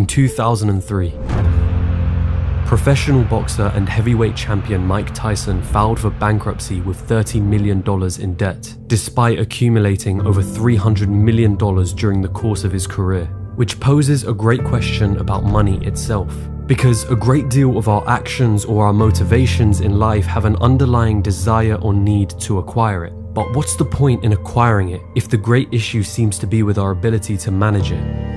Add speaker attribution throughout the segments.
Speaker 1: In 2003, professional boxer and heavyweight champion Mike Tyson filed for bankruptcy with $30 million in debt, despite accumulating over $300 million during the course of his career, which poses a great question about money itself. Because a great deal of our actions or our motivations in life have an underlying desire or need to acquire it. But what's the point in acquiring it if the great issue seems to be with our ability to manage it?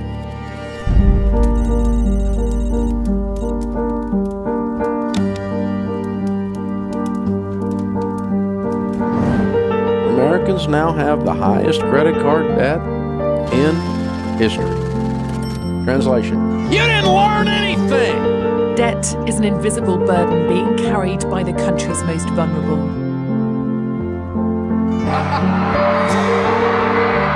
Speaker 2: Americans now have the highest credit card debt in history. Translation: you didn't learn anything!
Speaker 3: Debt is an invisible burden being carried by the country's most vulnerable.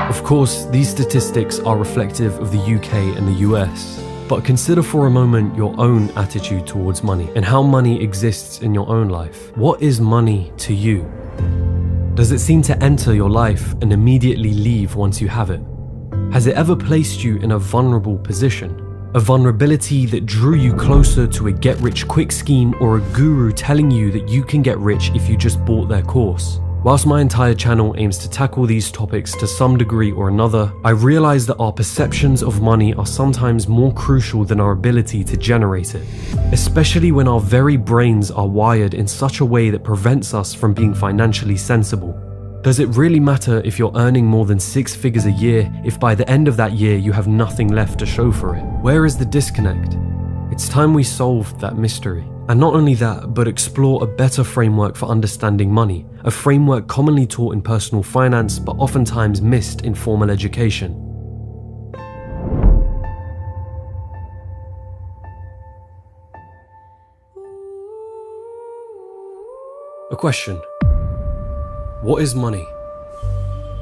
Speaker 1: Of course, these statistics are reflective of the UK and the US, but consider for a moment your own attitude towards money and how money exists in your own life. What is money to you? Does it seem to enter your life and immediately leave once you have it? Has it ever placed you in a vulnerable position? A vulnerability that drew you closer to a get-rich-quick scheme or a guru telling you that you can get rich if you just bought their course? Whilst my entire channel aims to tackle these topics to some degree or another, I realize that our perceptions of money are sometimes more crucial than our ability to generate it, especially when our very brains are wired in such a way that prevents us from being financially sensible. Does it really matter if you're earning more than 6 figures a year if by the end of that year you have nothing left to show for it? Where is the disconnect? It's time we solved that mystery. And not only that, but explore a better framework for understanding money, a framework commonly taught in personal finance but oftentimes missed in formal education. A question. What is money?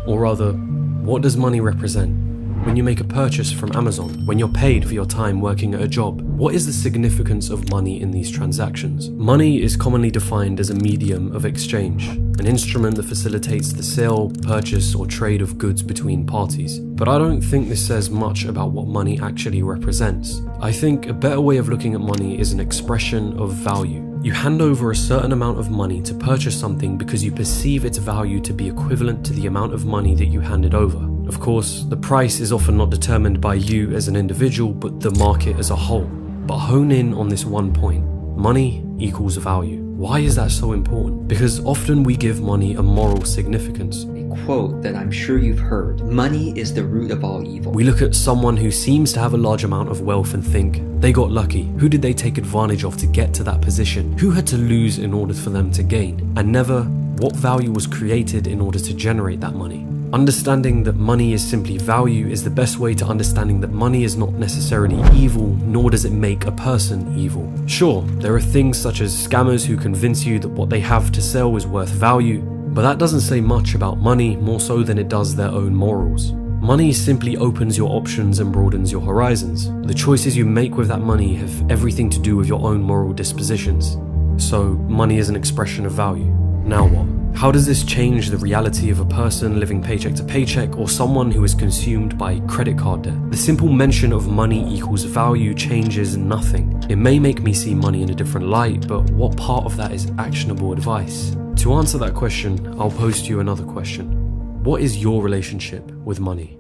Speaker 1: Or rather, what does money represent? When you make a purchase from Amazon, when you're paid for your time working at a job, what is the significance of money in these transactions? Money is commonly defined as a medium of exchange, an instrument that facilitates the sale, purchase, or trade of goods between parties. But I don't think this says much about what money actually represents. I think a better way of looking at money is an expression of value. You hand over a certain amount of money to purchase something because you perceive its value to be equivalent to the amount of money that you handed over. Of course, the price is often not determined by you as an individual, but the market as a whole. But hone in on this one point. Money equals value. Why is that so important? Because often we give money a moral significance.
Speaker 4: A quote that I'm sure you've heard: money is the root of all evil.
Speaker 1: We look at someone who seems to have a large amount of wealth and think, they got lucky. Who did they take advantage of to get to that position? Who had to lose in order for them to gain? And never, what value was created in order to generate that money? Understanding that money is simply value is the best way to understanding that money is not necessarily evil, nor does it make a person evil. Sure, there are things such as scammers who convince you that what they have to sell is worth value, but that doesn't say much about money more so than it does their own morals. Money simply opens your options and broadens your horizons. The choices you make with that money have everything to do with your own moral dispositions. So, money is an expression of value. Now what? How does this change the reality of a person living paycheck to paycheck or someone who is consumed by credit card debt? The simple mention of money equals value changes nothing. It may make me see money in a different light, but what part of that is actionable advice? To answer that question, I'll pose to you another question. What is your relationship with money?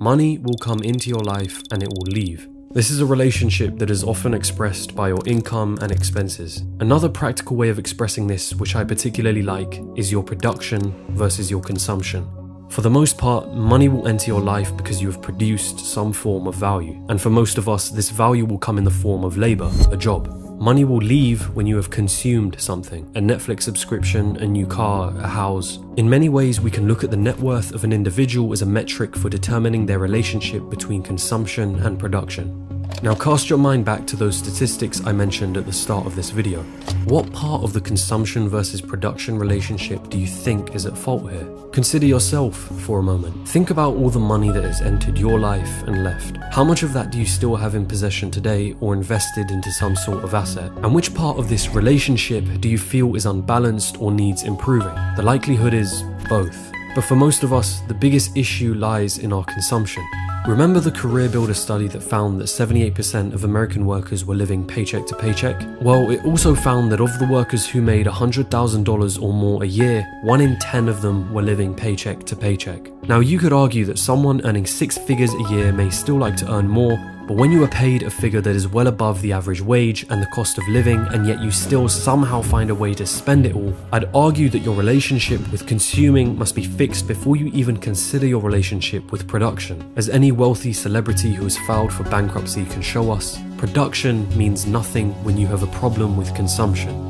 Speaker 1: Money will come into your life and it will leave. This is a relationship that is often expressed by your income and expenses. Another practical way of expressing this, which I particularly like, is your production versus your consumption. For the most part, money will enter your life because you have produced some form of value. And for most of us, this value will come in the form of labor, a job. Money will leave when you have consumed something, a Netflix subscription, a new car, a house. In many ways, we can look at the net worth of an individual as a metric for determining their relationship between consumption and production. Now cast your mind back to those statistics I mentioned at the start of this video. What part of the consumption versus production relationship do you think is at fault here? Consider yourself for a moment. Think about all the money that has entered your life and left. How much of that do you still have in possession today or invested into some sort of asset? And which part of this relationship do you feel is unbalanced or needs improving? The likelihood is both. But for most of us, the biggest issue lies in our consumption. Remember the Career Builder study that found that 78% of American workers were living paycheck to paycheck? Well, it also found that of the workers who made $100,000 or more a year, 1 in 10 of them were living paycheck to paycheck. Now you could argue that someone earning 6 figures a year may still like to earn more, but when you are paid a figure that is well above the average wage and the cost of living, and yet you still somehow find a way to spend it all, I'd argue that your relationship with consuming must be fixed before you even consider your relationship with production. As any wealthy celebrity who has filed for bankruptcy can show us, production means nothing when you have a problem with consumption.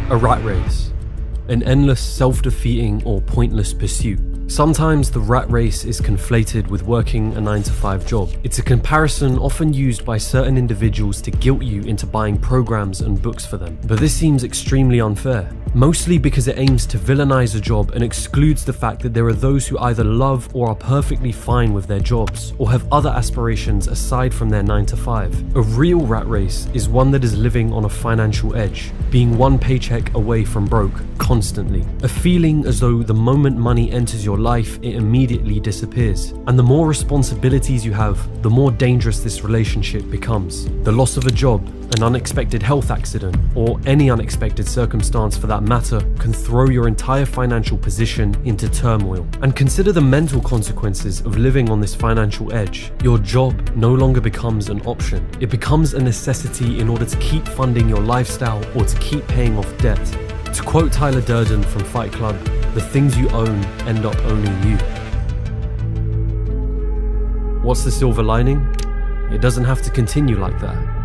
Speaker 1: A rat race, an endless, self-defeating or pointless pursuit. Sometimes the rat race is conflated with working a 9-to-5 job. It's a comparison often used by certain individuals to guilt you into buying programs and books for them. But this seems extremely unfair, mostly because it aims to villainize a job and excludes the fact that there are those who either love or are perfectly fine with their jobs, or have other aspirations aside from their 9-to-5. A real rat race is one that is living on a financial edge, being one paycheck away from broke, constantly. A feeling as though the moment money enters your life, it immediately disappears. And the more responsibilities you have, the more dangerous this relationship becomes. The loss of a job, an unexpected health accident, or any unexpected circumstance for that matter can throw your entire financial position into turmoil. And consider the mental consequences of living on this financial edge. Your job no longer becomes an option. It becomes a necessity in order to keep funding your lifestyle or to keep paying off debt. To quote Tyler Durden from Fight Club, the things you own end up owning you. What's the silver lining? It doesn't have to continue like that.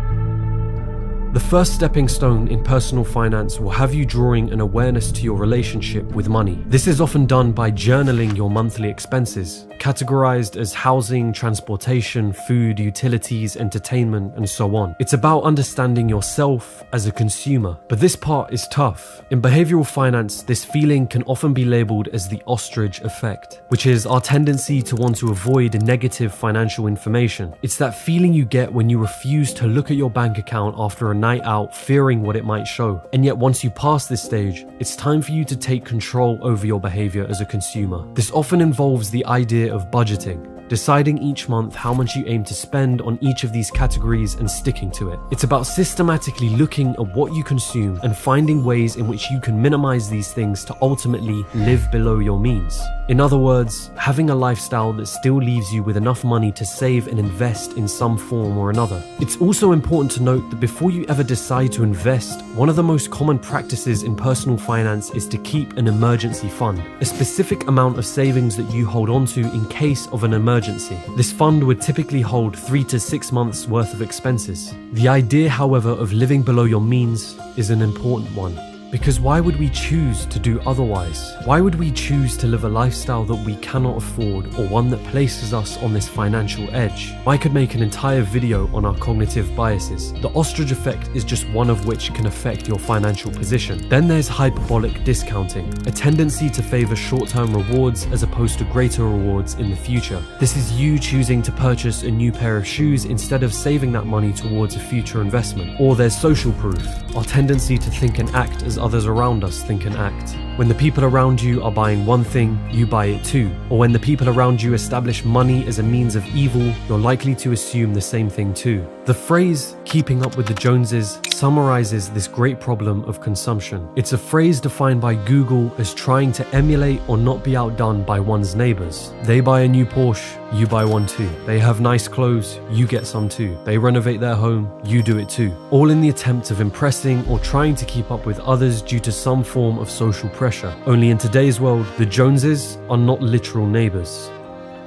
Speaker 1: The first stepping stone in personal finance will have you drawing an awareness to your relationship with money. This is often done by journaling your monthly expenses, categorized as housing, transportation, food, utilities, entertainment, and so on. It's about understanding yourself as a consumer, but this part is tough. In behavioral finance, this feeling can often be labeled as the ostrich effect, which is our tendency to want to avoid negative financial information. It's that feeling you get when you refuse to look at your bank account after a night out, fearing what it might show. And yet once you pass this stage, it's time for you to take control over your behavior as a consumer. This often involves the idea of budgeting, deciding each month how much you aim to spend on each of these categories and sticking to it. It's about systematically looking at what you consume and finding ways in which you can minimize these things to ultimately live below your means. In other words, having a lifestyle that still leaves you with enough money to save and invest in some form or another. It's also important to note that before you ever decide to invest, one of the most common practices in personal finance is to keep an emergency fund, a specific amount of savings that you hold on to in case of an emergency. This fund would typically hold 3 to 6 months worth of expenses. The idea, however, of living below your means is an important one. Because why would we choose to do otherwise? Why would we choose to live a lifestyle that we cannot afford, or one that places us on this financial edge? I could make an entire video on our cognitive biases. The ostrich effect is just one of which can affect your financial position. Then there's hyperbolic discounting, a tendency to favor short-term rewards as opposed to greater rewards in the future. This is you choosing to purchase a new pair of shoes instead of saving that money towards a future investment. Or there's social proof, our tendency to think and act as others around us think and act. When the people around you are buying one thing, you buy it too. Or when the people around you establish money as a means of evil, you're likely to assume the same thing too. The phrase, keeping up with the Joneses, summarizes this great problem of consumption. It's a phrase defined by Google as trying to emulate or not be outdone by one's neighbors. They buy a new Porsche, you buy one too. They have nice clothes, you get some too. They renovate their home, you do it too. All in the attempt of impressing or trying to keep up with others due to some form of social pressure. Only in today's world, the Joneses are not literal neighbors.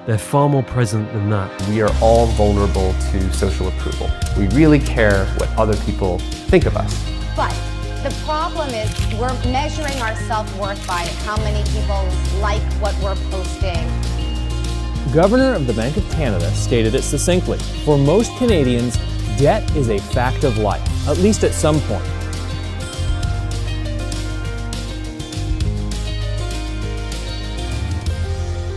Speaker 1: They're far more present than that.
Speaker 5: We are all vulnerable to social approval. We really care what other people think of us.
Speaker 6: But the problem is we're measuring our self-worth by how many people like what we're posting.
Speaker 7: Governor of the Bank of Canada stated it succinctly. For most Canadians, debt is a fact of life, at least at some point.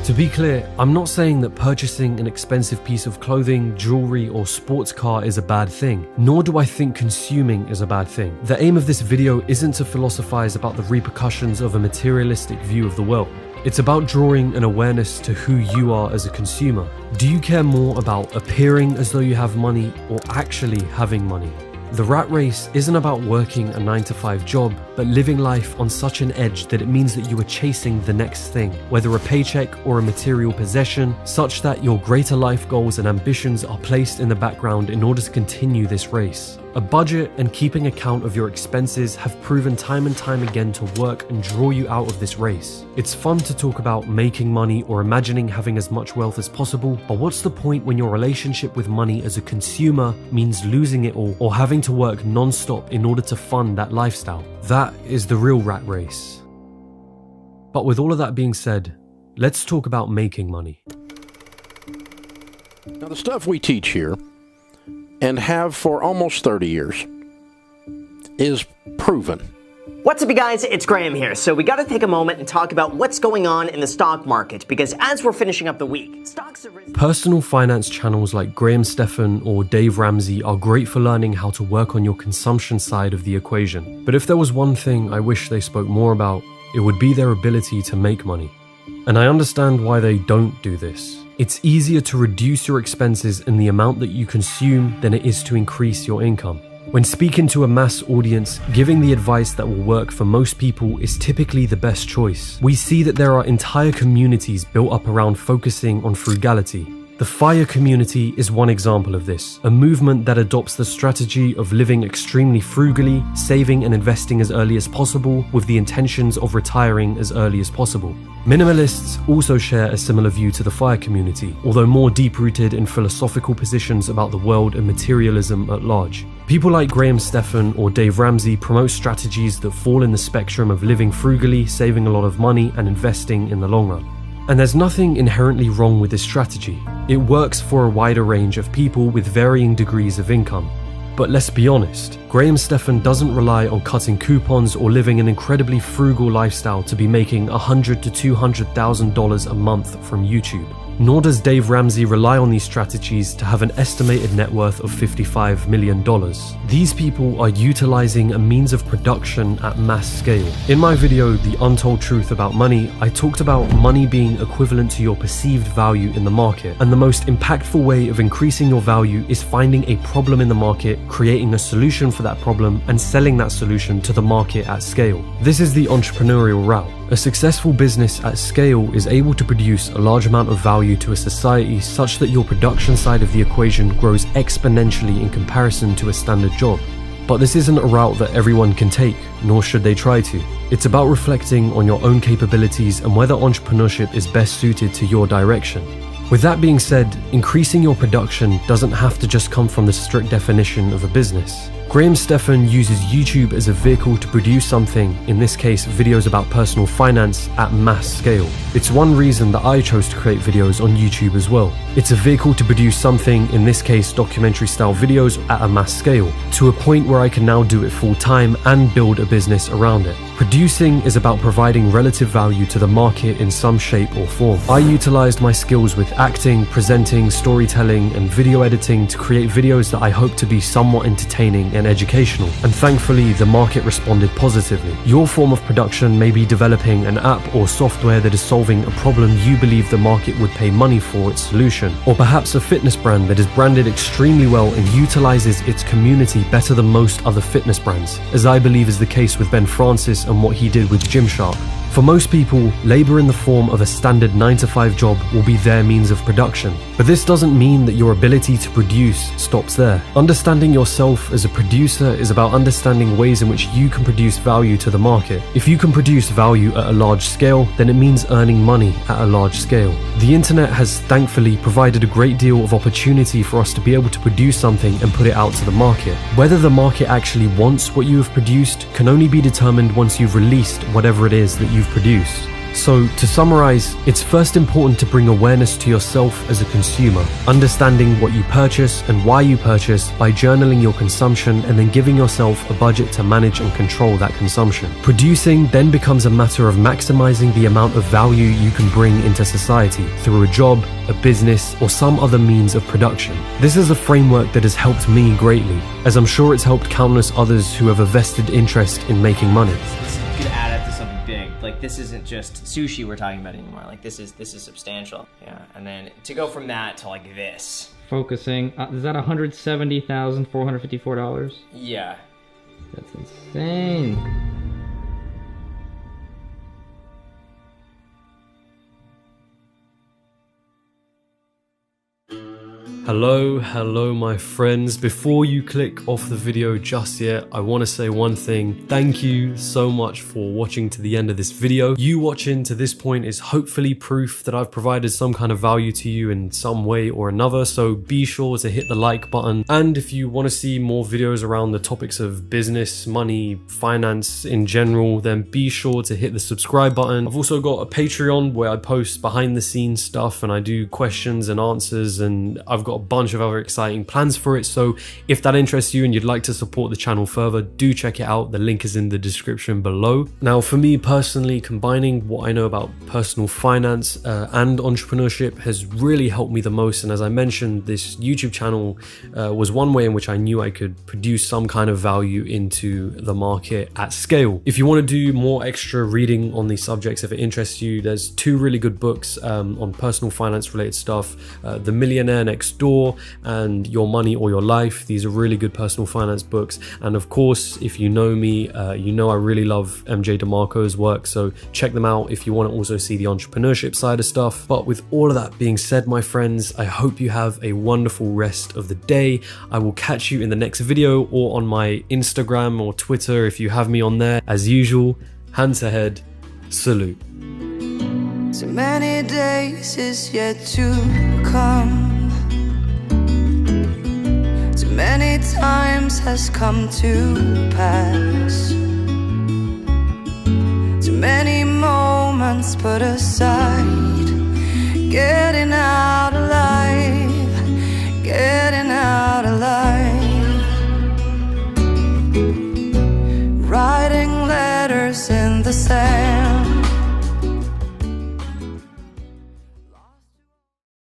Speaker 1: To be clear, I'm not saying that purchasing an expensive piece of clothing, jewelry, or sports car is a bad thing, nor do I think consuming is a bad thing. The aim of this video isn't to philosophize about the repercussions of a materialistic view of the world. It's about drawing an awareness to who you are as a consumer. Do you care more about appearing as though you have money or actually having money? The rat race isn't about working a 9-to-5 job, but living life on such an edge that it means that you are chasing the next thing, whether a paycheck or a material possession, such that your greater life goals and ambitions are placed in the background in order to continue this race. A budget and keeping account of your expenses have proven time and time again to work and draw you out of this race. It's fun to talk about making money or imagining having as much wealth as possible, but what's the point when your relationship with money as a consumer means losing it all or having to work non-stop in order to fund that lifestyle? That is the real rat race. But with all of that being said, let's talk about making money.
Speaker 2: Now, the stuff we teach here, and have for almost 30 years, is proven.
Speaker 8: What's up, you guys? It's Graham here. So we got to take a moment and talk about what's going on in the stock market, because as we're finishing up the week, stocks are...
Speaker 1: Personal finance channels like Graham Stephan or Dave Ramsey are great for learning how to work on your consumption side of the equation. But if there was one thing I wish they spoke more about, it would be their ability to make money. And I understand why they don't do this. It's easier to reduce your expenses and the amount that you consume than it is to increase your income. When speaking to a mass audience, giving the advice that will work for most people is typically the best choice. We see that there are entire communities built up around focusing on frugality. The FIRE community is one example of this, a movement that adopts the strategy of living extremely frugally, saving and investing as early as possible with the intentions of retiring as early as possible. Minimalists also share a similar view to the FIRE community, although more deep-rooted in philosophical positions about the world and materialism at large. People like Graham Stephan or Dave Ramsey promote strategies that fall in the spectrum of living frugally, saving a lot of money, and investing in the long run. And there's nothing inherently wrong with this strategy. It works for a wider range of people with varying degrees of income. But let's be honest, Graham Stephan doesn't rely on cutting coupons or living an incredibly frugal lifestyle to be making $100,000 to $200,000 a month from YouTube. Nor does Dave Ramsey rely on these strategies to have an estimated net worth of $55 million. These people are utilizing a means of production at mass scale. In my video, The Untold Truth About Money, I talked about money being equivalent to your perceived value in the market, and the most impactful way of increasing your value is finding a problem in the market, creating a solution for that problem, and selling that solution to the market at scale. This is the entrepreneurial route. A successful business at scale is able to produce a large amount of value to a society such that your production side of the equation grows exponentially in comparison to a standard job. But this isn't a route that everyone can take, nor should they try to. It's about reflecting on your own capabilities and whether entrepreneurship is best suited to your direction. With that being said, increasing your production doesn't have to just come from the strict definition of a business. Graham Stephan uses YouTube as a vehicle to produce something, in this case videos about personal finance, at mass scale. It's one reason that I chose to create videos on YouTube as well. It's a vehicle to produce something, in this case documentary style videos, at a mass scale, to a point where I can now do it full time and build a business around it. Producing is about providing relative value to the market in some shape or form. I utilized my skills with acting, presenting, storytelling, and video editing to create videos that I hope to be somewhat entertaining and educational, and thankfully the market responded positively. Your form of production may be developing an app or software that is solving a problem you believe the market would pay money for its solution, or perhaps a fitness brand that is branded extremely well and utilizes its community better than most other fitness brands, as I believe is the case with Ben Francis and what he did with Gymshark. For most people, labor in the form of a standard 9-to-5 job will be their means of production. But this doesn't mean that your ability to produce stops there. Understanding yourself as a producer is about understanding ways in which you can produce value to the market. If you can produce value at a large scale, then it means earning money at a large scale. The internet has thankfully provided a great deal of opportunity for us to be able to produce something and put it out to the market. Whether the market actually wants what you have produced can only be determined once you've released whatever it is that you've produced. So, to summarize, it's first important to bring awareness to yourself as a consumer, understanding what you purchase and why you purchase by journaling your consumption and then giving yourself a budget to manage and control that consumption. Producing then becomes a matter of maximizing the amount of value you can bring into society through a job, a business, or some other means of production. This is a framework that has helped me greatly, as I'm sure it's helped countless others who have a vested interest in making money.
Speaker 9: You could add it to something big. Like, this isn't just sushi we're talking about anymore. Like, this is substantial. Yeah, and then to go from that to like this.
Speaker 10: Focusing, is that $170,454?
Speaker 9: Yeah.
Speaker 10: That's insane.
Speaker 1: Hello my friends. Before you click off the video just yet, I want to say one thing. Thank you so much for watching to the end of this video. You watching to this point is hopefully proof that I've provided some kind of value to you in some way or another, so be sure to hit the like button. And if you want to see more videos around the topics of business, money, finance in general, then be sure to hit the subscribe button. I've also got a Patreon where I post behind the scenes stuff and I do questions and answers, and I've got a bunch of other exciting plans for it. So if that interests you and you'd like to support the channel further, do check it out. The link is in the description below. Now, for me personally, combining what I know about personal finance and entrepreneurship has really helped me the most. And as I mentioned, this YouTube channel was one way in which I knew I could produce some kind of value into the market at scale. If you want to do more extra reading on these subjects, if it interests you, there's two really good books on personal finance related stuff. The Millionaire Next Door and Your Money or Your Life. These are really good personal finance books. And of course, if you know me, you know I really love MJ DeMarco's work, so check them out if you want to also see the entrepreneurship side of stuff. But with all of that being said, my friends, I hope you have a wonderful rest of the day. I will catch you in the next video or on my Instagram or Twitter if you have me on there. As usual, hands ahead, salute.
Speaker 11: So many days is yet to come. Too many times has come to pass. Too many moments put aside. Getting out alive, getting out alive. Writing letters in the sand.